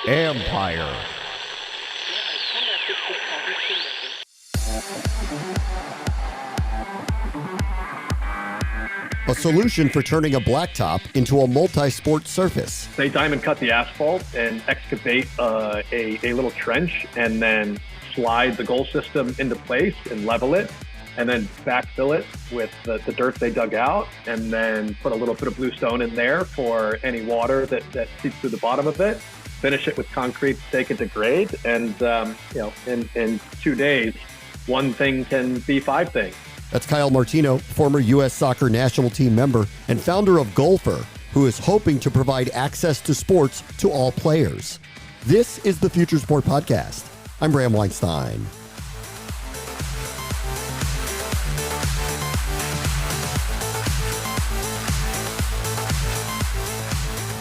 Empire. A solution for turning a blacktop into a multi-sport surface. They diamond cut the asphalt and excavate a little trench and then slide the goal system into place and level it and then backfill it with the dirt they dug out and then put a little bit of bluestone in there for any water that seeps through the bottom of it. Finish it with concrete, stake it to grade, and in 2 days, one thing can be five things. That's Kyle Martino, former U.S. Soccer national team member and founder of Goalpher, who is hoping to provide access to sports to all players. This is the Future Sport Podcast. I'm Bram Weinstein.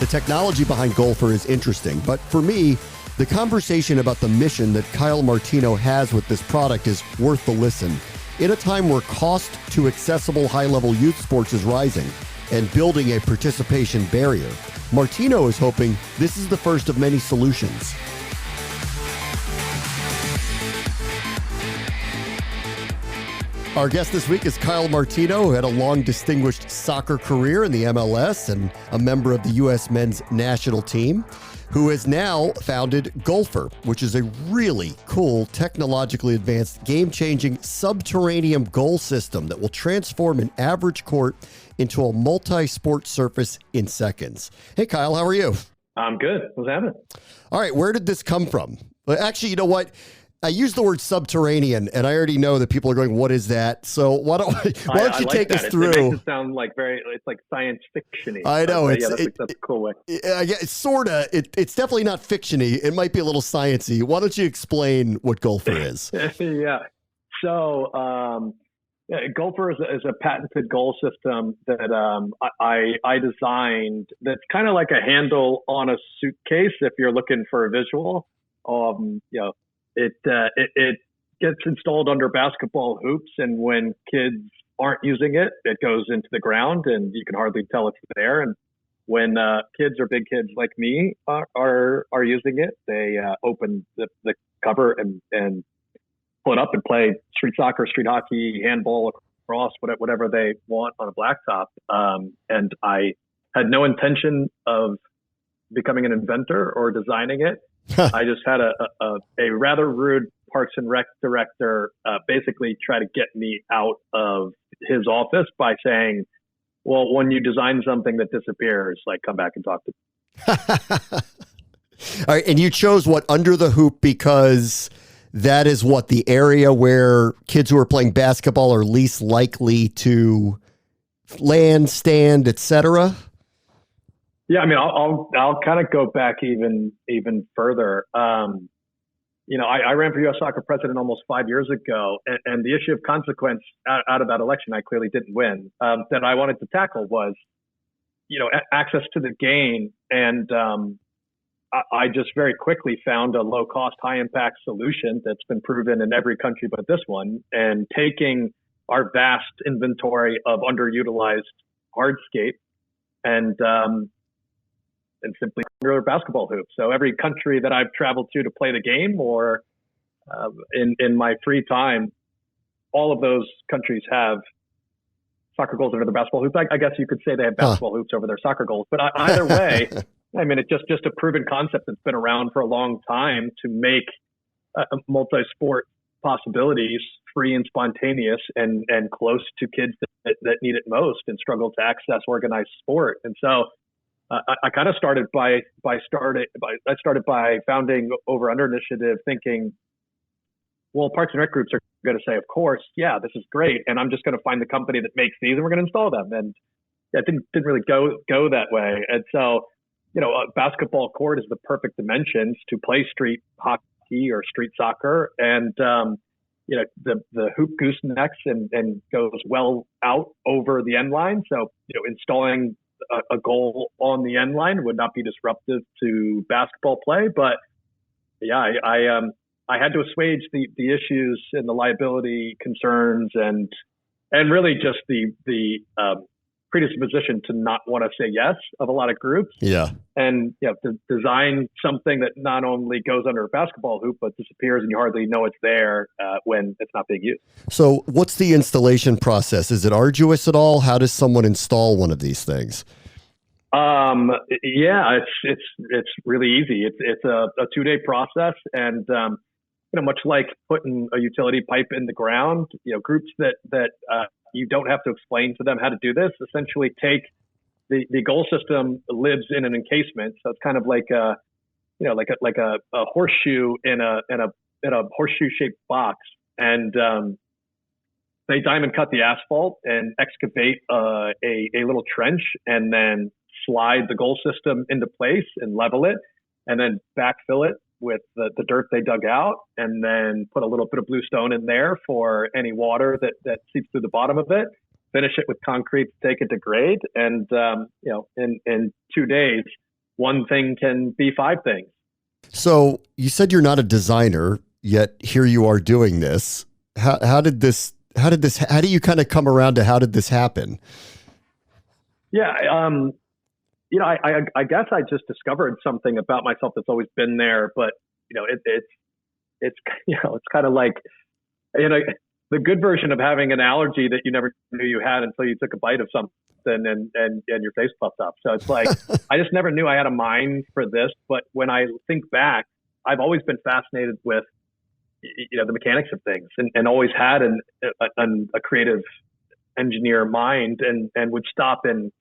The technology behind Goalpher is interesting, but for me, the conversation about the mission that Kyle Martino has with this product is worth the listen. In a time where cost to accessible high-level youth sports is rising and building a participation barrier, Martino is hoping this is the first of many solutions. Our guest this week is Kyle Martino, who had a long distinguished soccer career in the MLS and a member of the U.S. men's national team, who has now founded Goalpher, which is a really cool, technologically advanced, game-changing subterranean goal system that will transform an average court into a multi-sport surface in seconds. Hey, Kyle, how are you? I'm good. What's happening? All right, where did this come from? Actually, you know what? I use the word subterranean, and I already know that people are going, what is that? So why don't you take us through? It makes it sound like it's like science fiction-y. I know. That's a cool way. It's sort of. It's definitely not fiction-y. It might be a little science-y. Why don't you explain what Goalpher is? Yeah. So Goalpher is a patented goal system that I designed that's kind of like a handle on a suitcase if you're looking for a visual. It gets installed under basketball hoops, and when kids aren't using it, it goes into the ground, and you can hardly tell it's there. And when kids or big kids like me are using it, they open the cover and pull it up and play street soccer, street hockey, handball, lacrosse, whatever they want on a blacktop. And I had no intention of becoming an inventor or designing it. I just had a rather rude Parks and Rec director basically try to get me out of his office by saying, well, when you design something that disappears, like, come back and talk to me. All right, and you chose what, under the hoop, because that is what, the area where kids who are playing basketball are least likely to land, stand, etc.? Yeah, I mean, I'll kind of go back even further. I ran for U.S. Soccer president almost 5 years ago, and the issue of consequence out of that election, I clearly didn't win, that I wanted to tackle was, access to the game. And I just very quickly found a low-cost, high-impact solution that's been proven in every country but this one, and taking our vast inventory of underutilized hardscape and simply under basketball hoops. So every country that I've traveled to play the game or in my free time, all of those countries have soccer goals under the basketball hoops. I guess you could say they have basketball hoops over their soccer goals. But either way, I mean, it's just a proven concept that's been around for a long time to make multi-sport possibilities free and spontaneous and close to kids that need it most and struggle to access organized sport. And so I kind of started by founding Over Under Initiative, thinking, well, Parks and Rec groups are going to say, of course, yeah, this is great, and I'm just going to find the company that makes these, and we're going to install them. And it didn't really go that way. And so, a basketball court is the perfect dimensions to play street hockey or street soccer, and the hoop goosenecks and goes well out over the end line. So, installing a goal on the end line would not be disruptive to basketball play. But yeah, I had to assuage the issues and the liability concerns and really just the predisposition to not want to say yes of a lot of groups. Yeah. And to design something that not only goes under a basketball hoop, but disappears and you hardly know it's there when it's not being used. So what's the installation process? Is it arduous at all? How does someone install one of these things? Yeah, it's really easy. It's a 2-day process. And, much like putting a utility pipe in the ground, groups that you don't have to explain to them how to do this, essentially take the goal system lives in an encasement. So it's kind of like a horseshoe in a horseshoe shaped box. And, they diamond cut the asphalt and excavate a little trench and then slide the goal system into place and level it and then backfill it with the dirt they dug out and then put a little bit of bluestone in there for any water that seeps through the bottom of it, finish it with concrete to take it to grade. And, in 2 days, one thing can be 5 things. So you said you're not a designer, yet here you are doing this. How do you kind of come around to how did this happen? Yeah. I guess I just discovered something about myself that's always been there, but it's kind of like, the good version of having an allergy that you never knew you had until you took a bite of something and your face puffed up. So it's like, I just never knew I had a mind for this. But when I think back, I've always been fascinated with, the mechanics of things and always had a creative engineer mind and would stop and,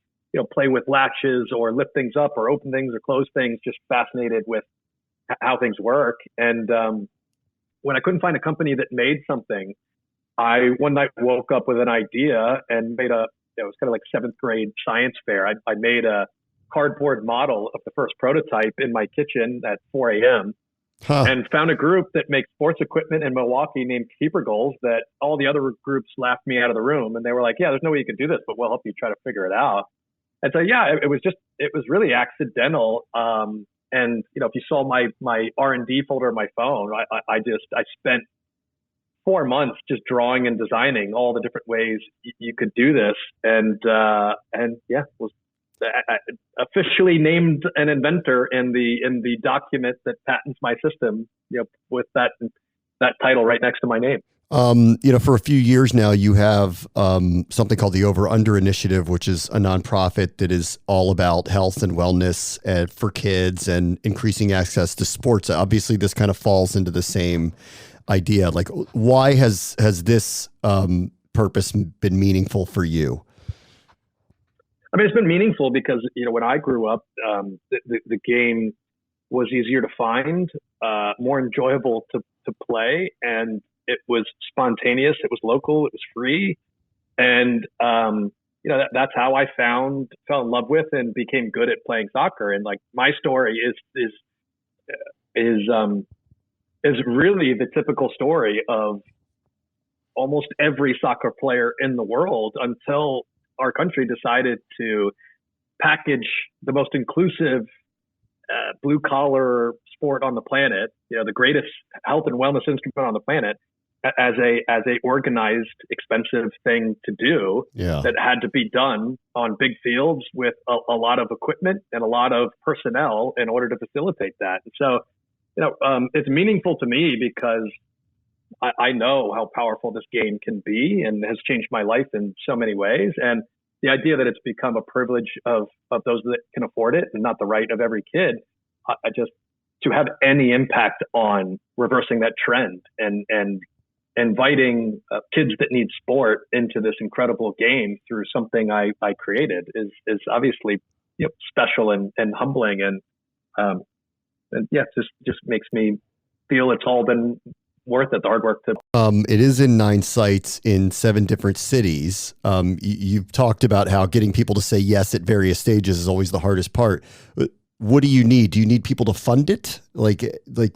play with latches or lift things up or open things or close things, just fascinated with how things work. And when I couldn't find a company that made something, I one night woke up with an idea and made it was kind of like 7th grade science fair. I made a cardboard model of the first prototype in my kitchen at 4 a.m. And found a group that makes sports equipment in Milwaukee named Keeper Goals that all the other groups laughed me out of the room. And they were like, yeah, there's no way you can do this, but we'll help you try to figure it out. And so, yeah, it was really accidental. And, if you saw my R&D folder on my phone, I spent 4 months just drawing and designing all the different ways you could do this. And was officially named an inventor in the document that patents my system, with that title right next to my name. For a few years now, you have something called the Over Under Initiative, which is a nonprofit that is all about health and wellness for kids and increasing access to sports. Obviously, this kind of falls into the same idea. Like, why has this purpose been meaningful for you? I mean, it's been meaningful because, when I grew up, the game was easier to find, more enjoyable to play, and it was spontaneous. It was local. It was free. And, that's how I fell in love with and became good at playing soccer. And like my story is really the typical story of almost every soccer player in the world until our country decided to package the most inclusive blue collar sport on the planet, the greatest health and wellness instrument on the planet, as a organized, expensive thing to do that had to be done on big fields with a lot of equipment and a lot of personnel in order to facilitate that. And so, it's meaningful to me because I know how powerful this game can be and has changed my life in so many ways. And the idea that it's become a privilege of those that can afford it and not the right of every kid, to have any impact on reversing that trend and inviting kids that need sport into this incredible game through something I created is obviously special and humbling and just makes me feel it's all been worth it, the hard work. It is in 9 sites in 7 different cities. You've talked about how getting people to say yes at various stages is always the hardest part. What do you need? Do you need people to fund it? Like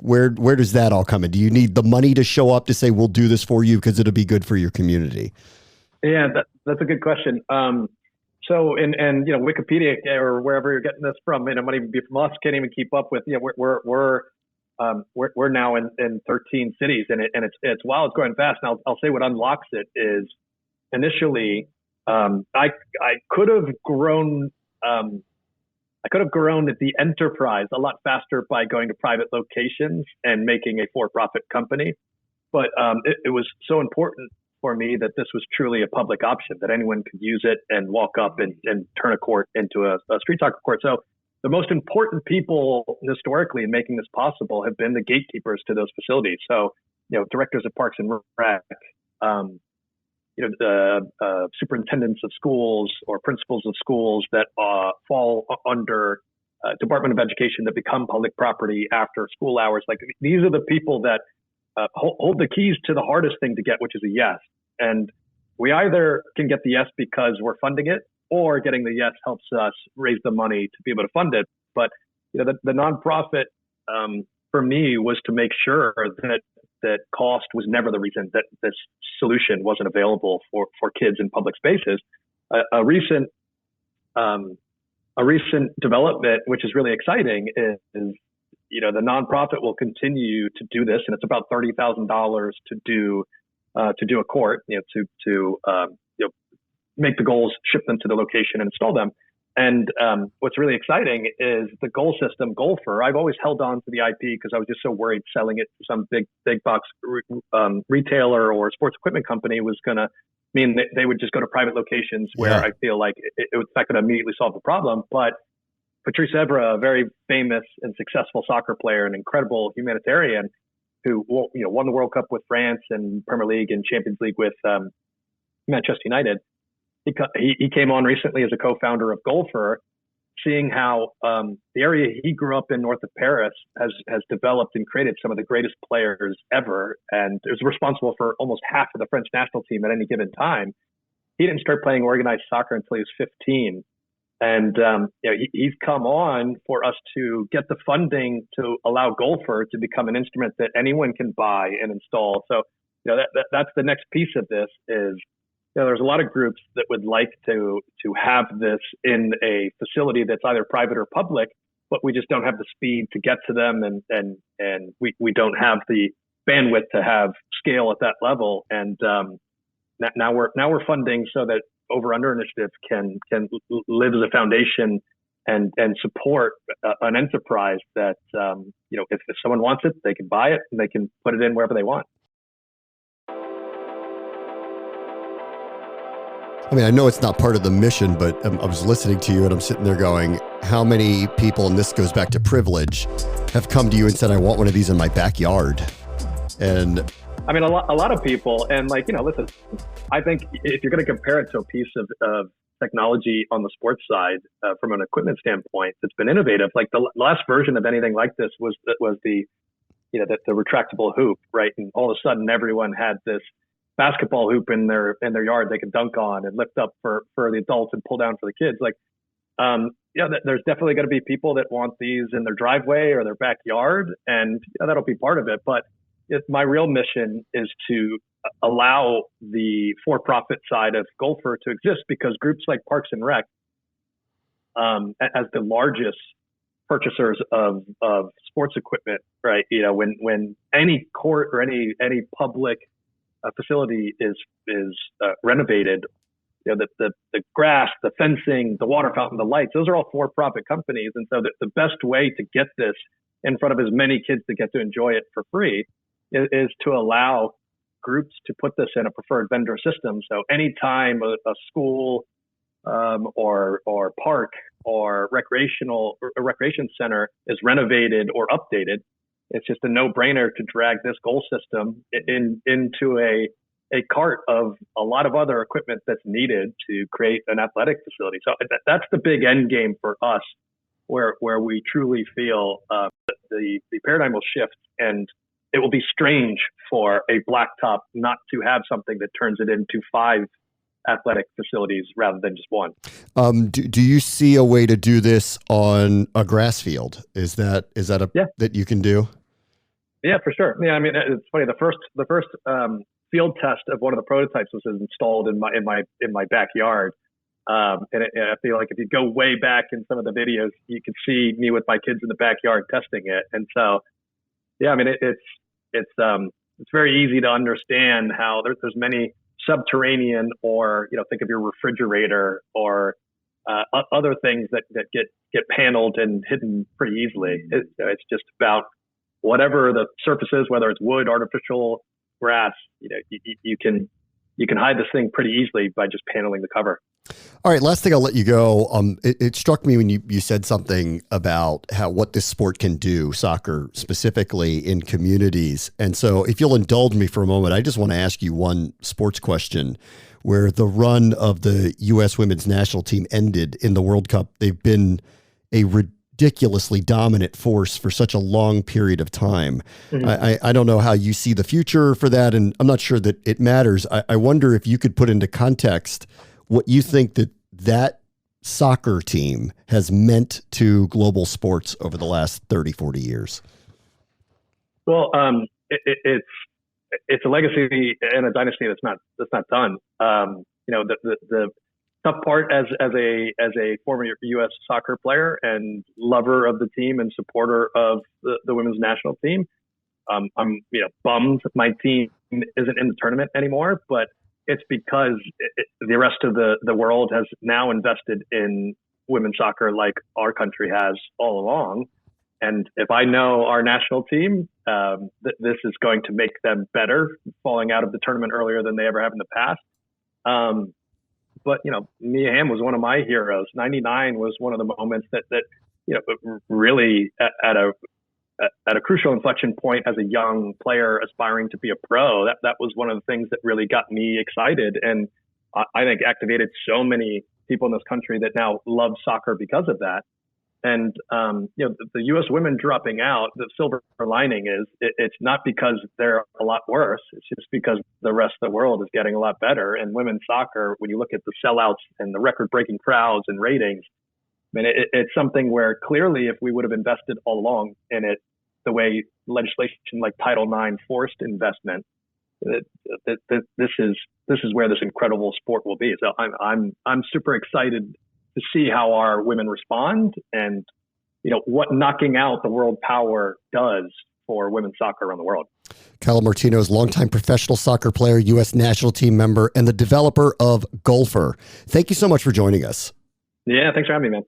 where does that all come in? Do you need the money to show up to say, we'll do this for you because it'll be good for your community? Yeah, that's a good question. So in Wikipedia or wherever you're getting this from, it might even be from us, can't even keep up with, we're now in 13 cities and it's while it's growing fast. And I'll say what unlocks it is initially I could have grown. I could have grown the enterprise a lot faster by going to private locations and making a for-profit company. But it was so important for me that this was truly a public option, that anyone could use it and walk up and turn a court into a street soccer court. So the most important people historically in making this possible have been the gatekeepers to those facilities. So, directors of Parks and Rec, the superintendents of schools or principals of schools that fall under Department of Education that become public property after school hours. Like, these are the people that hold the keys to the hardest thing to get, which is a yes. And we either can get the yes because we're funding it, or getting the yes helps us raise the money to be able to fund it. But the nonprofit for me was to make sure that cost was never the reason that this solution wasn't available for kids in public spaces. A recent development, which is really exciting, is the nonprofit will continue to do this, and it's about $30,000 to do a court, to make the goals, ship them to the location, and install them. And what's really exciting is the goal system, Goalpher. I've always held on to the IP because I was just so worried selling it to some big box retailer or sports equipment company was going to mean that they would just go to private locations where I feel like it's not going to immediately solve the problem. But Patrice Evra, a very famous and successful soccer player, an incredible humanitarian who won the World Cup with France and Premier League and Champions League with Manchester United. He came on recently as a co-founder of Goalpher, seeing how the area he grew up in north of Paris has developed and created some of the greatest players ever, and is responsible for almost half of the French national team at any given time. He didn't start playing organized soccer until he was 15. And he's come on for us to get the funding to allow Goalpher to become an instrument that anyone can buy and install. So that's the next piece of this is, there's a lot of groups that would like to have this in a facility that's either private or public, but we just don't have the speed to get to them, and we don't have the bandwidth to have scale at that level. And now we're funding so that Over Under Initiative can live as a foundation and support an enterprise that if someone wants it, they can buy it and they can put it in wherever they want. I mean, I know it's not part of the mission, but I was listening to you and I'm sitting there going, how many people, and this goes back to privilege, have come to you and said, I want one of these in my backyard? And I mean, a lot of people, and listen, I think if you're going to compare it to a piece of technology on the sports side, from an equipment standpoint, that's been innovative. Like the last version of anything like this was the retractable hoop, right? And all of a sudden, everyone had this basketball hoop in their yard they could dunk on and lift up for the adults and pull down for the kids. There's definitely going to be people that want these in their driveway or their backyard, and that'll be part of it. But my real mission is to allow the for-profit side of Goalpher to exist, because groups like Parks and Rec, as the largest purchasers of sports equipment, right? When any court or any public facility is renovated, the grass, the fencing, the water fountain, the lights, those are all for-profit companies. And so the best way to get this in front of as many kids to get to enjoy it for free is to allow groups to put this in a preferred vendor system. So anytime a school or park or recreation center is renovated or updated, it's just a no-brainer to drag this goal system into a cart of a lot of other equipment that's needed to create an athletic facility. So that's the big end game for us, where we truly feel that the paradigm will shift, and it will be strange for a blacktop not to have something that turns it into 5 athletic facilities rather than just one. Do you see a way to do this on a grass field? Is that that you can do? Yeah, for sure. Yeah, I mean, it's funny. The first field test of one of the prototypes was installed in my backyard. I feel like if you go way back in some of the videos, you can see me with my kids in the backyard testing it. And so, yeah, I mean, it's very easy to understand how there's many subterranean, or think of your refrigerator or other things that get paneled and hidden pretty easily. It's just about whatever the surface is, whether it's wood, artificial, grass. You can hide this thing pretty easily by just paneling the cover. All right, last thing, I'll let you go. It struck me when you said something about what this sport can do, soccer specifically, in communities. And so if you'll indulge me for a moment, I just want to ask you one sports question. Where the run of the U.S. women's national team ended in the World Cup, they've been a ridiculously dominant force for such a long period of time. Mm-hmm. I don't know how you see the future for that, and I'm not sure that it matters. I wonder if you could put into context what you think that soccer team has meant to global sports over the last 30, 40 years. Well, it's a legacy and a dynasty that's not done. The tough part as a former U.S. soccer player and lover of the team and supporter of the women's national team, I'm bummed my team isn't in the tournament anymore, but it's because the rest of the world has now invested in women's soccer like our country has all along. And if I know our national team, this is going to make them better, falling out of the tournament earlier than they ever have in the past. But Mia Hamm was one of my heroes. 99 was one of the moments that really at a crucial inflection point as a young player aspiring to be a pro. That was one of the things that really got me excited, and I think activated so many people in this country that now love soccer because of that. And, the U.S. women dropping out, the silver lining is it's not because they're a lot worse. It's just because the rest of the world is getting a lot better. And women's soccer, when you look at the sellouts and the record-breaking crowds and ratings, I mean, it's something where clearly if we would have invested all along in it, the way legislation like Title IX forced investment, this is where this incredible sport will be. So I'm super excited to see how our women respond and, what knocking out the world power does for women's soccer around the world. Kyle Martino is longtime professional soccer player, U.S. national team member, and the developer of Goalpher. Thank you so much for joining us. Yeah, thanks for having me, man.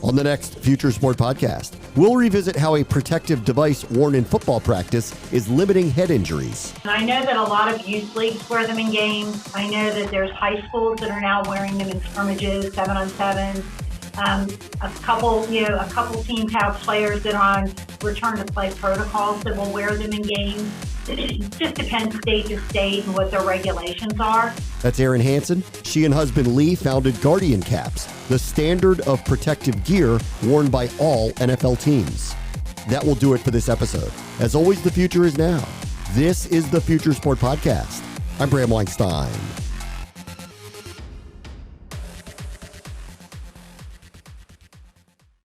On the next Future Sport podcast, we'll revisit how a protective device worn in football practice is limiting head injuries. I know that a lot of youth leagues wear them in games. I know that there's high schools that are now wearing them in scrimmages, 7-on-7. A couple teams have players that are on return to play protocols that will wear them in games. It just depends state to state and what their regulations are. That's Erin Hansen. She and husband Lee founded Guardian Caps, the standard of protective gear worn by all NFL teams. That will do it for this episode. As always, the future is now. This is the Future Sport Podcast. I'm Bram Weinstein.